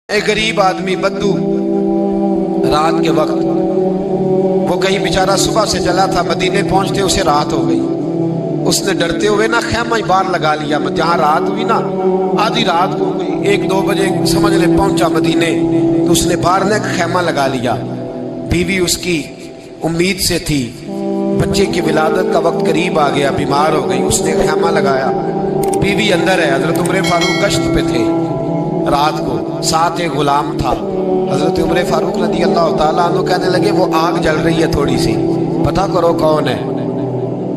ایک غریب آدمی بدو رات کے وقت وہ کہیں بیچارہ صبح سے چلا تھا، مدینے پہنچتے اسے رات ہو گئی۔ اس نے ڈرتے ہوئے نا خیمہ ہی باہر لگا لیا، جہاں رات ہوئی نا آدھی رات ہو گئی، 1-2 بجے سمجھ لے پہنچا مدینے، تو اس نے باہر نے خیمہ لگا لیا۔ بیوی اس کی امید سے تھی، بچے کی ولادت کا وقت قریب آ گیا، بیمار ہو گئی، اس نے خیمہ لگایا۔ بیوی اندر ہے، حضرت عمر فاروق گشت پہ تھے رات کو، ساتھ ایک غلام تھا۔ حضرت عمر فاروق رضی اللہ تعالیٰ عنہ کہنے لگے وہ آگ جل رہی ہے تھوڑی سی، پتہ کرو کون ہے۔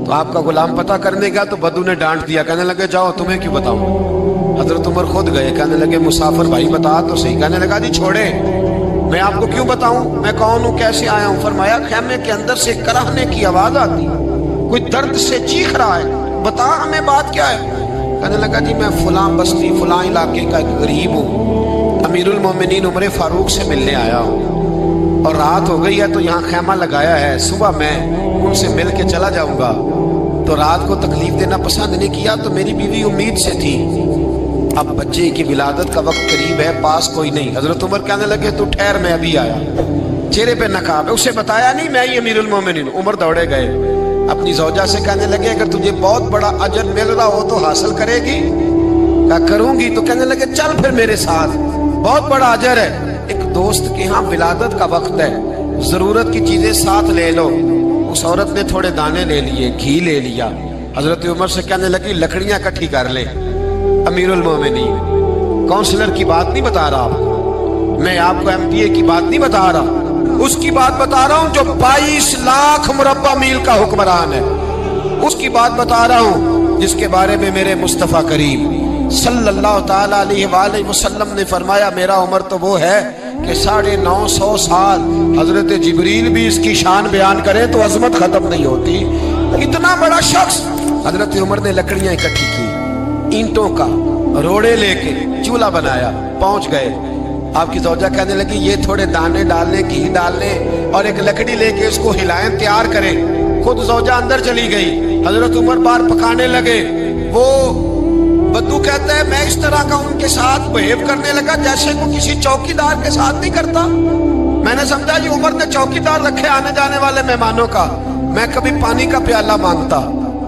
تو آپ کا غلام پتہ کرنے گیا تو بدو نے ڈانٹ دیا، کہنے لگے جاؤ تمہیں کیوں بتاؤں۔ حضرت عمر خود گئے، کہنے لگے مسافر بھائی بتا تو صحیح۔ کہنے لگا جی چھوڑے، میں آپ کو کیوں بتاؤں، میں کون ہوں، کیسے آیا ہوں۔ فرمایا خیمے کے اندر سے کرہنے کی آواز آتی، کوئی درد سے چیخ رہا ہے، بتا ہمیں بات کیا ہے۔ کہنے لگا جی میں فلاں بستی فلاں علاقے کا ایک غریب ہوں، امیر المومنین عمر فاروق سے ملنے آیا ہوں، اور رات ہو گئی ہے تو یہاں خیمہ لگایا ہے، صبح میں ان سے مل کے چلا جاؤں گا۔ تو رات کو تکلیف دینا پسند نہیں کیا، تو میری بیوی امید سے تھی، اب بچے کی ولادت کا وقت قریب ہے، پاس کوئی نہیں۔ حضرت عمر کہنے لگے تو ٹھہر میں ابھی آیا، چہرے پہ نقاب ہے، اسے بتایا نہیں میں ہی امیر المومنین۔ عمر دوڑے گئے، اپنی زوجہ سے کہنے لگے اگر تجھے بہت بڑا اجر مل رہا ہو تو حاصل کرے گی؟ کہا کروں گی۔ تو کہنے لگے چل پھر میرے ساتھ، بہت بڑا اجر ہے، ایک دوست کے ہاں ولادت کا وقت ہے، ضرورت کی چیزیں ساتھ لے لو۔ اس عورت نے تھوڑے دانے لے لیے، گھی لے لیا، حضرت عمر سے کہنے لگی لکڑیاں اکٹھی کر لے۔ امیر المومنین کونسلر کی بات نہیں بتا رہا آپ کو، میں آپ کو ایم پی اے کی بات نہیں بتا رہا، اس کی بات بتا رہا ہوں جو 22 لاکھ مربع میل کا حکمران ہے، اس کی بات بتا رہا ہوں جس کے بارے میں میرے مصطفیٰ کریم صلی اللہ تعالیٰ علیہ وآلہ وسلم نے فرمایا میرا عمر تو وہ ہے کہ 950 سال حضرت جبریل بھی اس کی شان بیان کرے تو عظمت ختم نہیں ہوتی، اتنا بڑا شخص۔ حضرت عمر نے لکڑیاں اکٹھی کی، اینٹوں کا روڑے لے کے چولہا بنایا، پہنچ گئے۔ آپ کی زوجہ کہنے لگی یہ تھوڑے دانے ڈالنے، گھی ڈالنے اور ایک لکڑی لے کے اس کو ہلائیں، تیار کریں۔ خود زوجہ اندر چلی گئی، حضرت عمر بار پکانے لگے۔ وہ بدو کہتا ہے میں اس طرح کا ان کے ساتھ بہیو کرنے لگا جیسے وہ کسی چوکیدار کے ساتھ نہیں کرتا۔ میں نے سمجھا یہ عمر نے چوکیدار رکھے آنے جانے والے مہمانوں کا۔ میں کبھی پانی کا پیالہ مانگتا،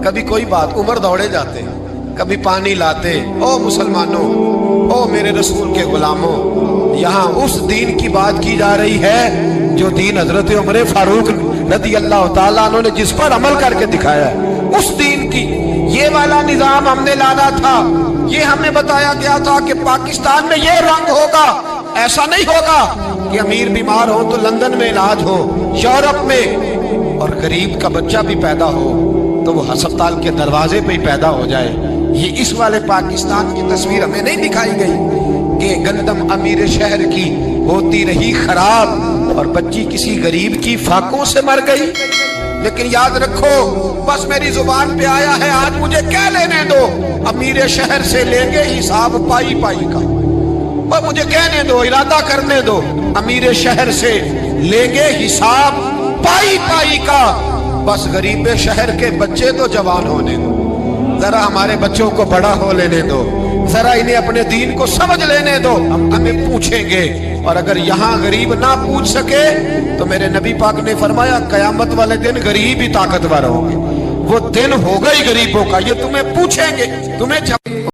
کبھی کوئی بات، عمر دوڑے جاتے، کبھی پانی لاتے۔ او مسلمانوں، او میرے رسول کے غلاموں، یہاں اس دین کی بات کی جا رہی ہے جو دین حضرت عمر فاروق رضی اللہ تعالیٰ عنہ نے جس پر عمل کر کے دکھایا ہے، اس دین کی۔ یہ والا نظام ہم نے لانا تھا، یہ ہمیں بتایا گیا تھا کہ پاکستان میں یہ رنگ ہوگا، ایسا نہیں ہوگا کہ امیر بیمار ہو تو لندن میں علاج ہو، یورپ میں، اور غریب کا بچہ بھی پیدا ہو تو وہ ہسپتال کے دروازے پہ ہی پیدا ہو جائے۔ یہ اس والے پاکستان کی تصویر ہمیں نہیں دکھائی گئی کہ گندم امیر شہر کی ہوتی رہی خراب اور بچی کسی غریب کی فاقوں سے مر گئی۔ لیکن یاد رکھو بس میری زبان پہ آیا ہے، آج مجھے کہہ لینے دو، امیر شہر سے لیں گے حساب پائی پائی کا، بس مجھے کہنے دو، ارادہ کرنے دو، امیر شہر سے لیں گے حساب پائی پائی کا۔ بس غریب شہر کے بچے تو جوان ہونے دو، ذرا ہمارے بچوں کو بڑا ہو لینے دو، ذرا انہیں اپنے دین کو سمجھ لینے دو، ہم ہمیں پوچھیں گے۔ اور اگر یہاں غریب نہ پوچھ سکے تو میرے نبی پاک نے فرمایا قیامت والے دن غریب ہی طاقتور ہوں گے، وہ دن ہوگا ہی غریبوں کا، یہ تمہیں پوچھیں گے، تمہیں